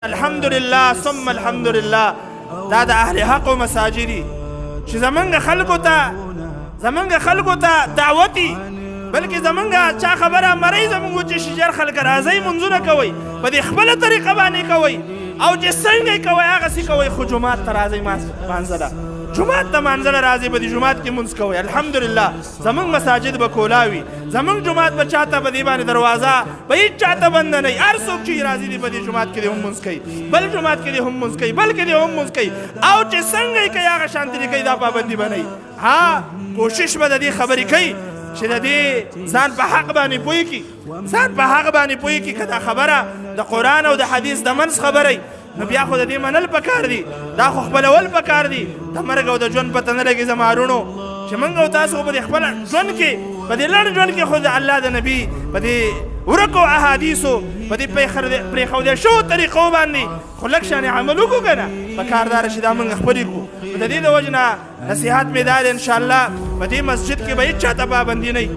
الحمدلله ثم الحمدلله دا د اهل حق و مساجدي چې زمونږ خلکو ته دعوتي بلکې زمونږ چا خبره مرئ زمونږ چې شجر خلک راځئ منځونه کوئ په دې خپله طریقه باندې کوئ او چې څنګه یې کوئ هغسې کوئ خو جومات ته راځئ مانځله جومات ته مانځله راځئ په دې جومات کې مونځ کوئ الحمدلله زمونږ مساجد به کولاوي زمونږ جومات به چاته په دې باندې دروازه به هېڅ چاته بنده نه وي هر څوک چې راځي دي په دې جومات کې دې هم مونځ کوي بل جومات کې دې هم مونځ کوي بل کې دې هم مونځ کوي او چې څنګه یې کوي هغه شانتې دې کوي دا پابندي به نه وي ها کوشش به د دې خبرې کوي چې د دې ځان په حق باندې پوهېږي ځان په حق باندې پوهېږي که دا خبره د قرآن او د حدیث د منځ خبره نو بیا خو د دې منل پکار دي دا خو خپلول پکار دي د مرګ او د ژوند پته نه لګي زما وروڼو چې موږ او تاسو په دې خپل ژوند کې په دې لنډ ژوند کې خو د الله د نبي په دې ورکو احادیثو په دې پرېښودل شوو طریقو باندې خو لږ شانې عمل وکړو که نه پکار دا ده چې دا موږ خپلې کړو د دې د وجې نه نصیحت مې دا دی انشاءالله په دې مسجد کې به هېڅ چاته پابندي نه وي